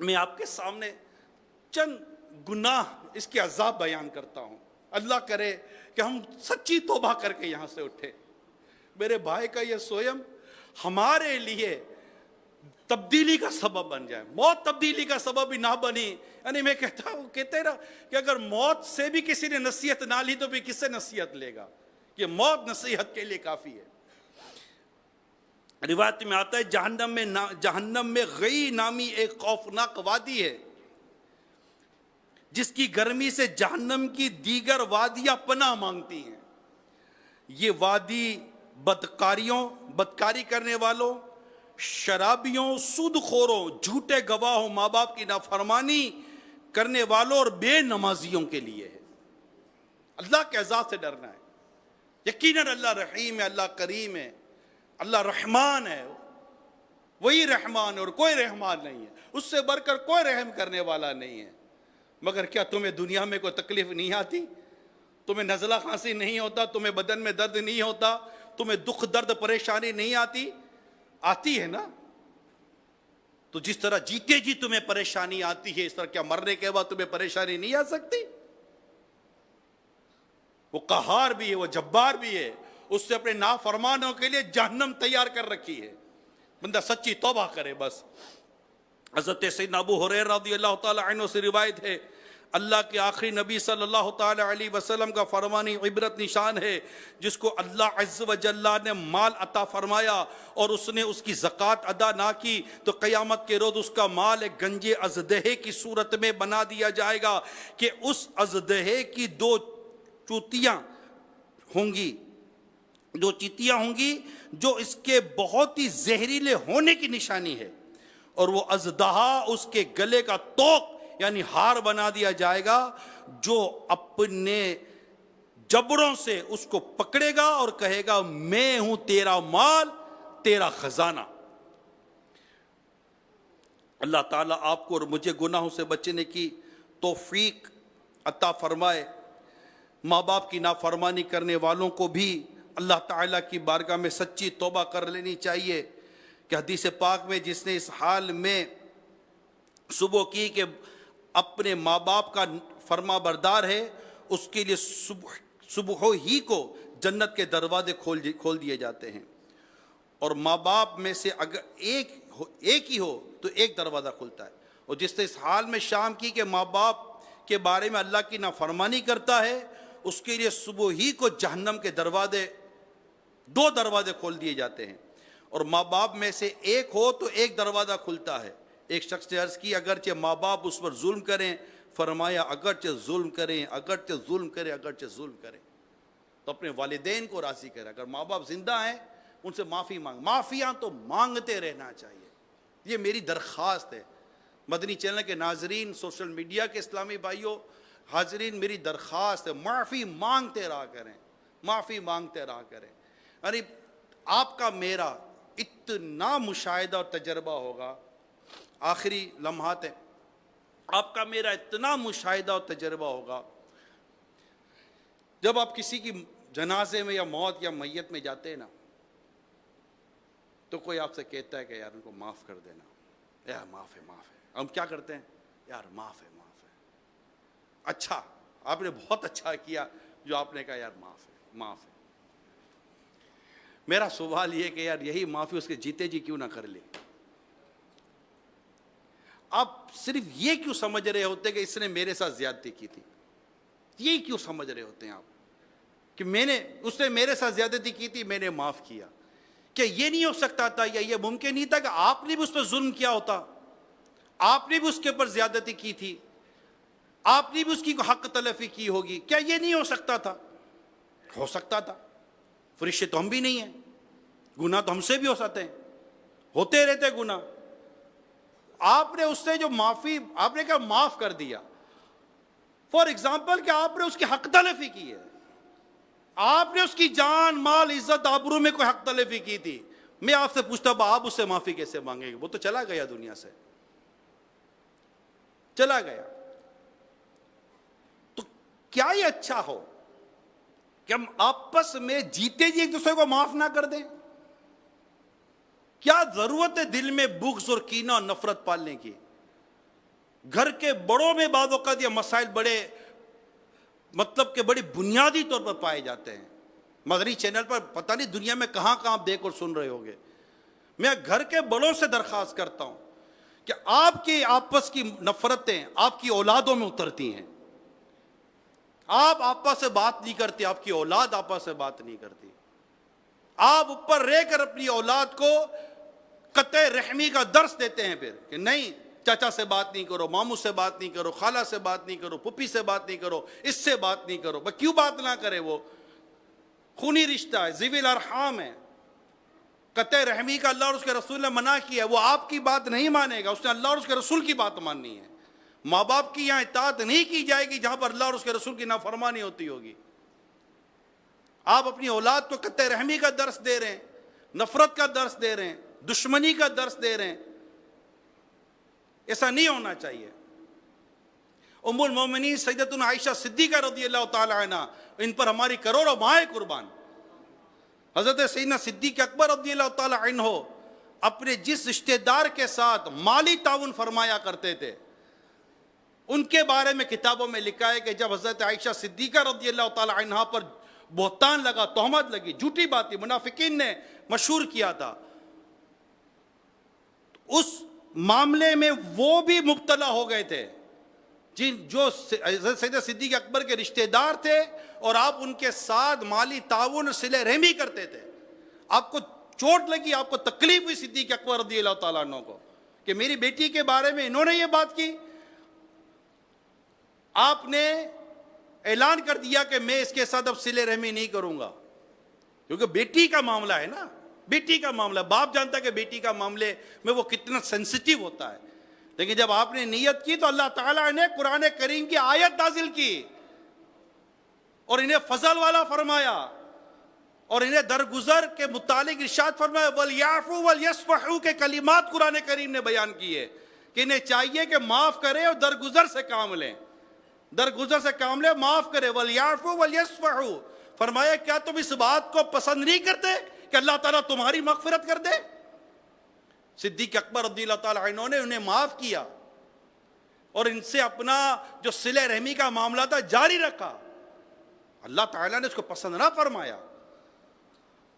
میں آپ کے سامنے چند گناہ اس کے عذاب بیان کرتا ہوں. اللہ کرے کہ ہم سچی توبہ کر کے یہاں سے اٹھے. میرے بھائی کا یہ سوئم ہمارے لیے تبدیلی کا سبب بن جائے. موت تبدیلی کا سبب ہی نہ بنی. یعنی میں کہتا ہوں کہتے نا کہ اگر موت سے بھی کسی نے نصیحت نہ لی تو بھی کس سے نصیحت لے گا. یہ موت نصیحت کے لیے کافی ہے. روایت میں آتا ہے جہنم میں غی نامی ایک خوفناک وادی ہے جس کی گرمی سے جہنم کی دیگر وادیاں پناہ مانگتی ہیں. یہ وادی بدکاری کرنے والوں، شرابیوں، سود خوروں، جھوٹے گواہوں، ماں باپ کی نافرمانی کرنے والوں اور بے نمازیوں کے لیے ہے. اللہ کے عذاب سے ڈرنا ہے. یقیناً اللہ رحیم ہے، اللہ کریم ہے، اللہ رحمان ہے. وہی رحمان ہے اور کوئی رحمان نہیں ہے. اس سے بڑھ کر کوئی رحم کرنے والا نہیں ہے. مگر کیا تمہیں دنیا میں کوئی تکلیف نہیں آتی؟ تمہیں نزلہ کھانسی نہیں ہوتا؟ تمہیں بدن میں درد نہیں ہوتا؟ تمہیں دکھ درد پریشانی نہیں آتی؟ آتی ہے نا. تو جس طرح جیتے جی تمہیں پریشانی آتی ہے، اس طرح کیا مرنے کے بعد تمہیں پریشانی نہیں آ سکتی؟ وہ قہار بھی ہے، وہ جبار بھی ہے. اس سے اپنے نافرمانوں کے لیے جہنم تیار کر رکھی ہے. بندہ سچی توبہ کرے بس. حضرت سیدنا ابو ہریرہ رضی اللہ تعالی عنہ سے روایت ہے، اللہ کے آخری نبی صلی اللہ تعالی علیہ وسلم کا فرمانی عبرت نشان ہے جس کو اللہ عز و جل نے مال عطا فرمایا اور اس نے اس کی زکوٰۃ ادا نہ کی تو قیامت کے روز اس کا مال ایک گنجے ازدہے کی صورت میں بنا دیا جائے گا کہ اس ازدہے کی دو چیتیاں ہوں گی جو اس کے بہت ہی زہریلے ہونے کی نشانی ہے، اور وہ اژدہا اس کے گلے کا توق یعنی ہار بنا دیا جائے گا جو اپنے جبڑوں سے اس کو پکڑے گا اور کہے گا میں ہوں تیرا مال، تیرا خزانہ. اللہ تعالیٰ آپ کو اور مجھے گناہوں سے بچنے کی توفیق عطا فرمائے. ماں باپ کی نافرمانی کرنے والوں کو بھی اللہ تعالیٰ کی بارگاہ میں سچی توبہ کر لینی چاہیے کہ حدیث پاک میں جس نے اس حال میں صبح کی کہ اپنے ماں باپ کا فرما بردار ہے، اس کے لیے صبح ہی کو جنت کے دروازے کھول دیے جاتے ہیں. اور ماں باپ میں سے اگر ایک ہی ہو تو ایک دروازہ کھلتا ہے. اور جس نے اس حال میں شام کی کہ ماں باپ کے بارے میں اللہ کی نافرمانی کرتا ہے، اس کے لیے صبح ہی کو جہنم کے دو دروازے کھول دیے جاتے ہیں. اور ماں باپ میں سے ایک ہو تو ایک دروازہ کھلتا ہے. ایک شخص نے عرض کی اگرچہ ماں باپ اس پر ظلم کریں، فرمایا اگرچہ ظلم کریں تو اپنے والدین کو راضی کریں. اگر ماں باپ زندہ ہیں ان سے معافیاں تو مانگتے رہنا چاہیے. یہ میری درخواست ہے. مدنی چینل کے ناظرین، سوشل میڈیا کے اسلامی بھائیوں حاضرین، میری درخواست ہے معافی مانگتے رہا کریں. یعنی آپ کا میرا اتنا مشاہدہ اور تجربہ ہوگا، آخری لمحات ہیں، آپ کا میرا اتنا مشاہدہ اور تجربہ ہوگا، جب آپ کسی کی جنازے میں یا موت یا میت میں جاتے ہیں نا تو کوئی آپ سے کہتا ہے کہ یار ان کو معاف کر دینا، یار معاف ہے. ہم کیا کرتے ہیں؟ یار معاف ہے. اچھا، آپ نے بہت اچھا کیا جو آپ نے کہا یار معاف ہے. میرا سوال یہ کہ یار یہی معافی اس کے جیتے جی کیوں نہ کر لے؟ آپ صرف یہ کیوں سمجھ رہے ہوتے کہ اس نے میرے ساتھ زیادتی کی تھی؟ یہی کیوں سمجھ رہے ہوتے ہیں آپ کہ اس نے میرے ساتھ زیادتی کی تھی، میں نے معاف کیا؟ کیا یہ نہیں ہو سکتا تھا یا یہ ممکن نہیں تھا کہ آپ نے بھی اس پر ظلم کیا ہوتا، آپ نے بھی اس کے اوپر زیادتی کی تھی، آپ نے بھی اس کی حق تلفی کی ہوگی؟ کیا یہ نہیں ہو سکتا تھا؟ ہو سکتا تھا. فرشتے تو ہم بھی نہیں ہیں، گناہ تو ہم سے بھی ہو سکتے ہیں، ہوتے رہتے گناہ. آپ نے اس سے جو معافی، آپ نے کہا معاف کر دیا. فار ایگزامپل کہ آپ نے اس کی حق تلفی کی ہے، آپ نے اس کی جان مال عزت آبرو میں کوئی حق تلفی کی تھی. میں آپ سے پوچھتا ہوں آپ اس سے معافی کیسے مانگیں گے؟ وہ تو چلا گیا، دنیا سے چلا گیا. تو کیا یہ اچھا ہو کہ ہم آپس میں جیتے جی ایک دوسرے کو معاف نہ کر دیں؟ کیا ضرورت ہے دل میں بغض اور کینہ اور نفرت پالنے کی؟ گھر کے بڑوں میں بعض اوقات یہ مسائل بڑے مطلب کہ بڑی بنیادی طور پر پائے جاتے ہیں. مدنی چینل پر پتہ نہیں دنیا میں کہاں کہاں آپ دیکھ اور سن رہے ہوگے. میں گھر کے بڑوں سے درخواست کرتا ہوں کہ آپ کی آپس کی نفرتیں آپ کی اولادوں میں اترتی ہیں. آپ آپس سے بات نہیں کرتے, آپ کی اولاد آپس سے بات نہیں کرتی. آپ اوپر رہ کر اپنی اولاد کو قطع رحمی کا درس دیتے ہیں پھر کہ نہیں, چاچا سے بات نہیں کرو, ماموں سے بات نہیں کرو, خالہ سے بات نہیں کرو, پھپھی سے بات نہیں کرو, اس سے بات نہیں کرو. بس کیوں بات نہ کرے؟ وہ خونی رشتہ ہے, ذوی الارحام ہے. قطع رحمی کا اللہ اور اس کے رسول نے منع کیا ہے. وہ آپ کی بات نہیں مانے گا, اس نے اللہ اور اس کے رسول کی بات ماننی ہے. ماں باپ کی یہاں اطاعت نہیں کی جائے گی جہاں پر اللہ اور اس کے رسول کی نافرمانی ہوتی ہوگی. آپ اپنی اولاد کو قطع رحمی کا درس دے رہے ہیں, نفرت کا درس دے رہے ہیں, دشمنی کا درس دے رہے ہیں. ایسا نہیں ہونا چاہیے. ام المومنین سیدتنا عائشہ صدیقہ رضی اللہ تعالی عنہ, ان پر ہماری کروڑوں مائیں قربان. حضرت سیدنا صدیق اکبر رضی اللہ تعالی عنہ اپنے جس رشتہ دار کے ساتھ مالی تعاون فرمایا کرتے تھے, ان کے بارے میں کتابوں میں لکھا ہے کہ جب حضرت عائشہ صدیقہ رضی اللہ تعالی عنہ پر بہتان لگا, تہمت لگی, جھوٹی بات تھی, منافقین نے مشہور کیا تھا, اس معاملے میں وہ بھی مبتلا ہو گئے تھے جو سیدنا صدیق اکبر کے رشتہ دار تھے, اور آپ ان کے ساتھ مالی تعاون صلہ رحمی کرتے تھے. آپ کو چوٹ لگی, آپ کو تکلیف ہوئی صدیق اکبر رضی اللہ تعالیٰ عنہ کو کہ میری بیٹی کے بارے میں انہوں نے یہ بات کی. آپ نے اعلان کر دیا کہ میں اس کے ساتھ اب صلہ رحمی نہیں کروں گا, کیونکہ بیٹی کا معاملہ ہے نا, بیٹی کا معاملہ. باپ جانتا ہے کہ بیٹی کا معاملے میں وہ کتنا سینسٹیو ہوتا ہے. لیکن جب آپ نے نیت کی تو اللہ تعالیٰ نے قرآن کریم کی آیت نازل کی اور انہیں فضل والا فرمایا, اور انہیں درگزر کے متعلق ارشاد فرمایا وَلْيَعْفُوا وَلْيَصْفَحُوا کے کلمات قرآن کریم نے بیان کیے کہ انہیں چاہیے کہ معاف کریں اور درگزر سے کام لیں. درگزر سے کام لیں, معاف کریں. وَلْيَعْفُوا وَلْيَصْفَحُوا فرمایا کیا تم اس بات کو پسند نہیں کرتے کہ اللہ تعالیٰ تمہاری مغفرت کر دے؟ صدیق اکبر رضی اللہ تعالیٰ عنہ نے انہیں معاف کیا اور ان سے اپنا جو صلہ رحمی کا معاملہ تھا جاری رکھا. اللہ تعالیٰ نے اس کو پسند نہ فرمایا.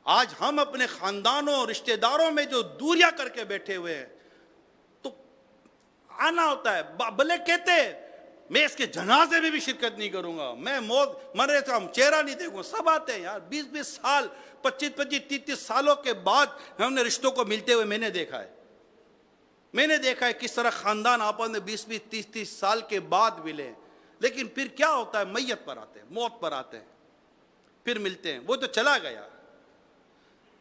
آج ہم اپنے خاندانوں رشتہ داروں میں جو دوریاں کر کے بیٹھے ہوئے ہیں, تو آنا ہوتا ہے, بھلے کہتے میں اس کے جنازے میں بھی شرکت نہیں کروں گا, میں موت مرے تو ہم چہرہ نہیں دیکھوں گا. سب آتے ہیں یار, 20 سال 25 30 سالوں کے بعد ہم نے رشتوں کو ملتے ہوئے میں نے دیکھا ہے کس طرح خاندان آپس میں 20 30 سال کے بعد ملے. لیکن پھر کیا ہوتا ہے, میت پر آتے ہیں, موت پر آتے ہیں, پھر ملتے ہیں. وہ تو چلا گیا,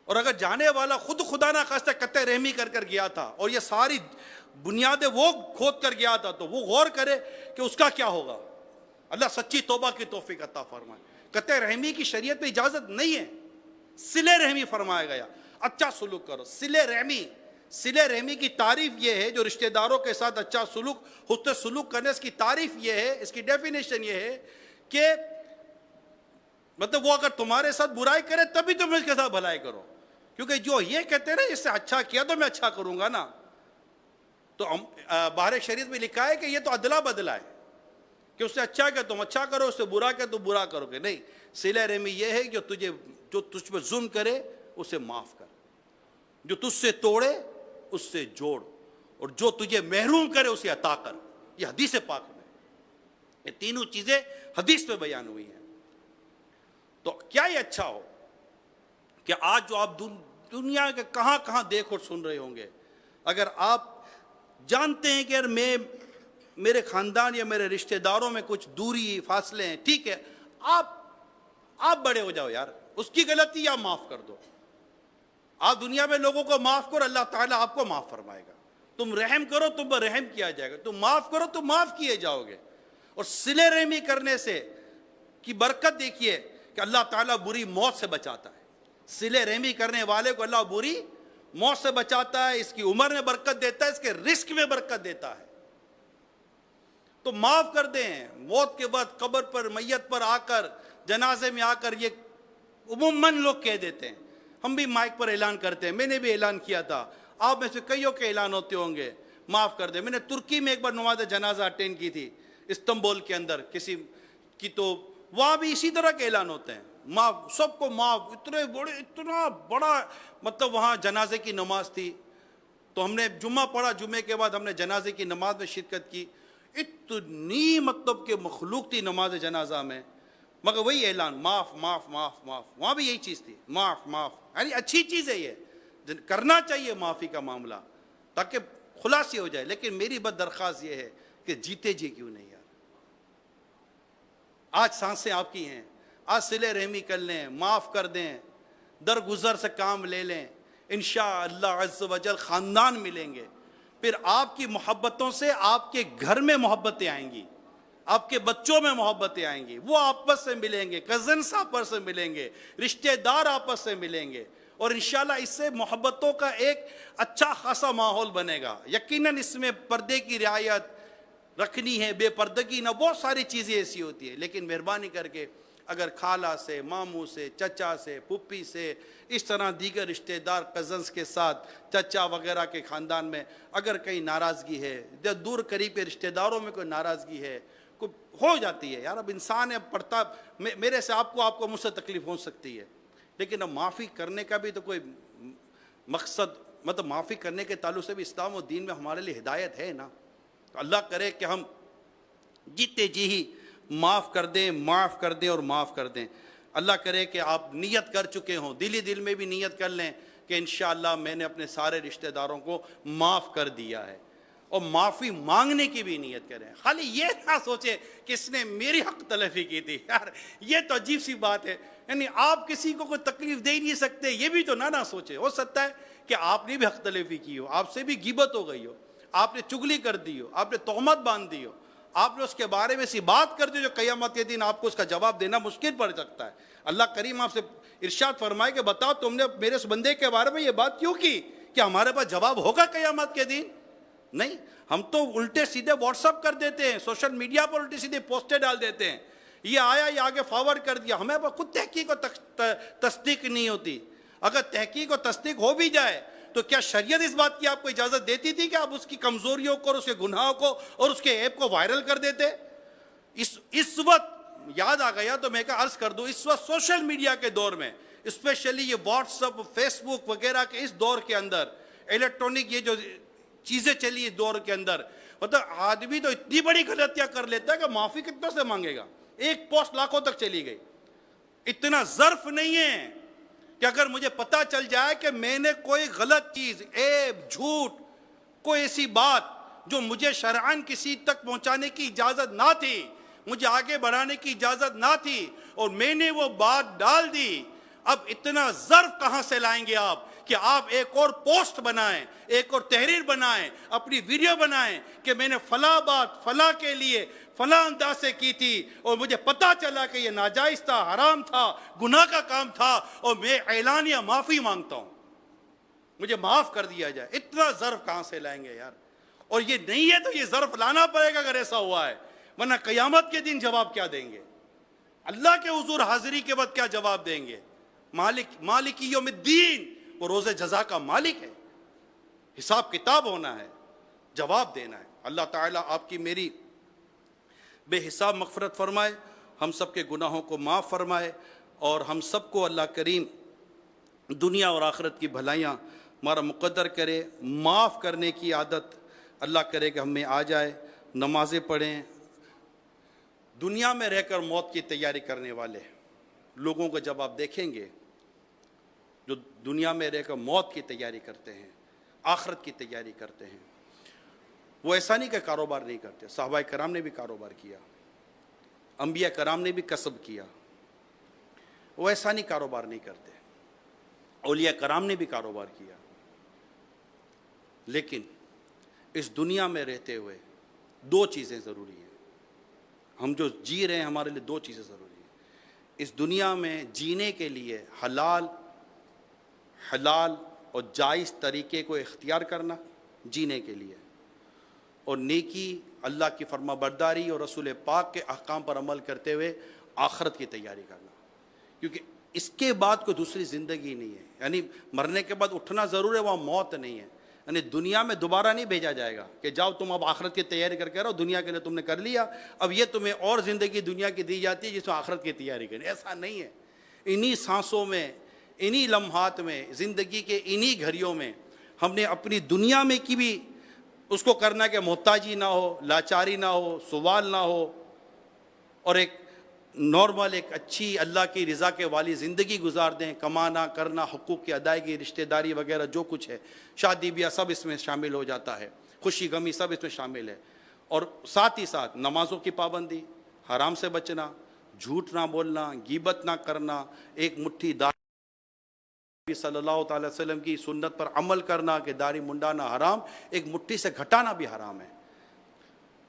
اور اگر جانے والا خود خدا نہ خواستہ قطع رحمی کر گیا تھا اور یہ ساری بنیادیں وہ کھود کر گیا تھا, تو وہ غور کرے کہ اس کا کیا ہوگا. اللہ سچی توبہ کی توفیق عطا فرمائے. قطع رحمی کی شریعت میں اجازت نہیں ہے, صلہ رحمی فرمایا گیا. اچھا سلوک کرو. صلہ رحمی کی تعریف یہ ہے, جو رشتہ داروں کے ساتھ اچھا سلوک, حسن سلوک کرنے, اس کی تعریف یہ ہے, اس کی ڈیفینیشن یہ ہے کہ مطلب وہ اگر تمہارے ساتھ برائی کرے تبھی تم اس کے ساتھ بھلائی کرو, کیونکہ جو یہ کہتے ہیں نا اس سے اچھا کیا تو میں اچھا کروں گا نا. تو بہار شریعت میں لکھا ہے کہ یہ تو ادلا بدلا ہے کہ اس سے اچھا کیا تم اچھا کرو, اس سے برا کیا تو برا کرو گے. نہیں, صلہ رحمی یہ ہے جو تجھ پہ ظلم کرے اسے معاف کر, جو تجھ سے توڑے اس سے جوڑ, اور جو تجھے محروم کرے اسے عطا کر. یہ حدیث پاک میں یہ تینوں چیزیں حدیث میں بیان ہوئی ہیں. تو کیا یہ اچھا ہو کہ آج جو آپ دنیا کے کہاں کہاں دیکھ اور سن رہے ہوں گے, اگر آپ جانتے ہیں کہ یار میرے خاندان یا میرے رشتہ داروں میں کچھ دوری فاصلے ہیں, ٹھیک ہے, آپ بڑے ہو جاؤ یار, اس کی غلطی آپ معاف کر دو. آپ دنیا میں لوگوں کو معاف کرو, اللہ تعالیٰ آپ کو معاف فرمائے گا. تم رحم کرو, تم پر رحم کیا جائے گا. تم معاف کرو, تم معاف کیے جاؤ گے. اور صلہ رحمی کرنے سے کی برکت دیکھیے کہ اللہ تعالیٰ بری موت سے بچاتا ہے. صلہ رحمی کرنے والے کو اللہ بری موت سے بچاتا ہے, اس کی عمر میں برکت دیتا ہے, اس کے رزق میں برکت دیتا ہے. تو معاف کر دیں. موت کے بعد قبر پر میت پر آ کر, جنازے میں آ کر یہ عموماً لوگ کہہ دیتے ہیں, ہم بھی مائک پر اعلان کرتے ہیں, میں نے بھی اعلان کیا تھا, آپ میں سے کئیوں کے اعلان ہوتے ہوں گے, معاف کر دیں. میں نے ترکی میں ایک بار نماز جنازہ اٹینڈ کی تھی استنبول کے اندر کسی کی, تو وہاں بھی اسی طرح کے اعلان ہوتے ہیں, معاف, سب کو معاف. اتنا بڑا مطلب وہاں جنازے کی نماز تھی, تو ہم نے جمعہ پڑھا, جمعے کے بعد ہم نے جنازے کی نماز میں شرکت کی. اتنی مطلب کہ مخلوق تھی نماز جنازہ میں, مگر وہی اعلان, معاف معاف معاف معاف. وہاں بھی یہی چیز تھی, معاف معاف. یعنی اچھی چیز ہے, یہ کرنا چاہیے معافی کا معاملہ تاکہ خلاصی ہو جائے. لیکن میری بد درخواست یہ ہے کہ جیتے جی کیوں نہیں یار. آج سانسیں آپ کی ہیں, آج صلہ رحمی کر لیں, معاف کر دیں, درگزر سے کام لے لیں, انشاءاللہ عز و جل خاندان ملیں گے. پھر آپ کی محبتوں سے آپ کے گھر میں محبتیں آئیں گی, آپ کے بچوں میں محبتیں آئیں گی, وہ آپس سے ملیں گے, کزنس آپس سے ملیں گے, رشتہ دار آپس سے ملیں گے, اور انشاءاللہ اس سے محبتوں کا ایک اچھا خاصا ماحول بنے گا. یقیناً اس میں پردے کی رعایت رکھنی ہے, بے پردگی نہ, بہت ساری چیزیں ایسی ہوتی ہیں. لیکن مہربانی کر کے اگر خالہ سے, ماموں سے, چچا سے, پھپھی سے, اس طرح دیگر رشتہ دار کزنس کے ساتھ, چچا وغیرہ کے خاندان میں اگر کہیں ناراضگی ہے, یا دور قریب کے رشتہ داروں میں کوئی ناراضگی ہے, کوئی ہو جاتی ہے یار, اب انسان ہے, پڑھتا, میرے سے آپ کو مجھ سے تکلیف ہو سکتی ہے. لیکن اب معافی کرنے کا بھی تو کوئی مقصد, مطلب معافی کرنے کے تعلق سے بھی اسلام و دین میں ہمارے لیے ہدایت ہے نا. تو اللہ کرے کہ ہم جیتے جی ہی معاف کر دیں, معاف کر دیں اور معاف کر دیں. اللہ کرے کہ آپ نیت کر چکے ہوں, دل میں بھی نیت کر لیں کہ انشاءاللہ میں نے اپنے سارے رشتہ داروں کو معاف کر دیا ہے, اور معافی مانگنے کی بھی نیت کریں. خالی یہ نہ سوچے کہ اس نے میری حق تلفی کی تھی. یار یہ تو عجیب سی بات ہے, یعنی آپ کسی کو کوئی تکلیف دے ہی نہیں سکتے, یہ بھی تو نہ سوچے. ہو سکتا ہے کہ آپ نے بھی حق تلفی کی ہو, آپ سے بھی غیبت ہو گئی ہو, آپ نے چگلی کر دی ہو, آپ نے تہمت باندھ دی ہو, آپ نے اس کے بارے میں ایسی بات کر دی جو قیامت کے دن آپ کو اس کا جواب دینا مشکل پڑ سکتا ہے. اللہ کریم آپ سے ارشاد فرمائے کہ بتاؤ تم نے میرے اس بندے کے بارے میں یہ بات کیوں کی, کہ ہمارے پاس جواب ہوگا قیامت کے دن؟ نہیں, ہم تو الٹے سیدھے واٹس اپ کر دیتے ہیں, سوشل میڈیا پر الٹے سیدھے پوسٹیں ڈال دیتے ہیں, یہ آیا یہ آگے فارورڈ کر دیا. ہمیں خود تحقیق و تصدیق نہیں ہوتی. اگر تحقیق و تصدیق ہو بھی جائے تو کیا شریعت اس بات کی آپ کو اجازت دیتی تھی کہ آپ اس کی کمزوریوں کو اور اس کے گناہوں کو اور اس کے عیب کو وائرل کر دیتے؟ اس وقت یاد آ گیا تو میں عرض کر دوں, اس وقت سوشل میڈیا کے دور میں, اسپیشلی یہ واٹس اپ, فیس بک وغیرہ کے اس دور کے اندر, الیکٹرانک یہ جو چیزیں چلی اس دور کے اندر, مطلب آدمی تو اتنی بڑی غلطیاں کر لیتا ہے کہ معافی کتنا سے مانگے گا. ایک پوسٹ لاکھوں تک چلی گئی. اتنا ظرف نہیں ہے کہ اگر مجھے پتہ چل جائے کہ میں نے کوئی غلط چیز, عیب, جھوٹ, کوئی ایسی بات جو مجھے شرعاً کسی تک پہنچانے کی اجازت نہ تھی, مجھے آگے بڑھانے کی اجازت نہ تھی, اور میں نے وہ بات ڈال دی, اب اتنا ظرف کہاں سے لائیں گے آپ کہ آپ ایک اور پوسٹ بنائیں, ایک اور تحریر بنائیں, اپنی ویڈیو بنائیں کہ میں نے فلاں بات فلاں کے لیے فلاں انداز سے کی تھی, اور مجھے پتہ چلا کہ یہ ناجائز تھا, حرام تھا, گناہ کا کام تھا, اور میں اعلانیہ معافی مانگتا ہوں, مجھے معاف کر دیا جائے. اتنا ظرف کہاں سے لائیں گے یار؟ اور یہ نہیں ہے تو یہ ظرف لانا پڑے گا اگر ایسا ہوا ہے, ورنہ قیامت کے دن جواب کیا دیں گے؟ اللہ کے حضور حاضری کے بعد کیا جواب دیں گے؟ مالک یوم الدین, وہ روز جزا کا مالک ہے, حساب کتاب ہونا ہے, جواب دینا ہے. اللہ تعالیٰ آپ کی میری بے حساب مغفرت فرمائے, ہم سب کے گناہوں کو معاف فرمائے, اور ہم سب کو اللہ کریم دنیا اور آخرت کی بھلائیاں ہمارا مقدر کرے. معاف کرنے کی عادت اللہ کرے کہ ہم میں آ جائے. نمازیں پڑھیں. دنیا میں رہ کر موت کی تیاری کرنے والے لوگوں کو جب آپ دیکھیں گے, جو دنیا میں رہ کر موت کی تیاری کرتے ہیں, آخرت کی تیاری کرتے ہیں, وہ ایسا نہیں کہ کاروبار نہیں کرتے. صحابہ کرام نے بھی کاروبار کیا, انبیاء کرام نے بھی کسب کیا, وہ ایسا نہیں کاروبار نہیں کرتے. اولیاء کرام نے بھی کاروبار کیا. لیکن اس دنیا میں رہتے ہوئے دو چیزیں ضروری ہیں. ہم جو جی رہے ہیں ہمارے لیے دو چیزیں ضروری ہیں. اس دنیا میں جینے کے لیے حلال اور جائز طریقے کو اختیار کرنا جینے کے لیے, اور نیکی, اللہ کی فرما برداری اور رسول پاک کے احکام پر عمل کرتے ہوئے آخرت کی تیاری کرنا. کیونکہ اس کے بعد کوئی دوسری زندگی نہیں ہے. یعنی مرنے کے بعد اٹھنا ضرور ہے, وہاں موت نہیں ہے. یعنی دنیا میں دوبارہ نہیں بھیجا جائے گا کہ جاؤ تم اب آخرت کی تیاری کر کے رہو، دنیا کے لیے تم نے کر لیا، اب یہ تمہیں اور زندگی دنیا کی دی جاتی ہے جس میں آخرت کی تیاری کریں۔ ایسا نہیں ہے۔ انہی سانسوں میں، انہی لمحات میں، زندگی کے انہی گھڑیوں میں ہم نے اپنی دنیا میں کی بھی اس کو کرنا کہ محتاجی نہ ہو، لاچاری نہ ہو، سوال نہ ہو، اور ایک نارمل، ایک اچھی اللہ کی رضا کے والی زندگی گزار دیں۔ کمانا، کرنا، حقوق کی ادائیگی، رشتہ داری وغیرہ جو کچھ ہے، شادی بیاہ سب اس میں شامل ہو جاتا ہے، خوشی غمی سب اس میں شامل ہے۔ اور ساتھ ہی ساتھ نمازوں کی پابندی، حرام سے بچنا، جھوٹ نہ بولنا، غیبت نہ کرنا، ایک مٹھی داڑھی صلی اللہ تعالی وسلم کی سنت پر عمل کرنا کہ داڑھی منڈانا حرام، ایک مٹھی سے گھٹانا بھی حرام ہے،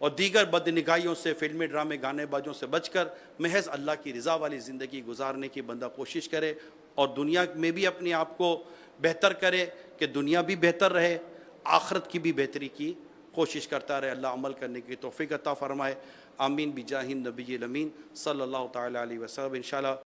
اور دیگر بدنگاہیوں سے، فلمی ڈرامے، گانے بازوں سے بچ کر محض اللہ کی رضا والی زندگی گزارنے کی بندہ کوشش کرے، اور دنیا میں بھی اپنے آپ کو بہتر کرے کہ دنیا بھی بہتر رہے، آخرت کی بھی بہتری کی کوشش کرتا رہے۔ اللہ عمل کرنے کی توفیق عطا فرمائے۔ آمین بجاہ النبی الامین صلی اللہ تعالی علیہ وسلم۔ انشاءاللہ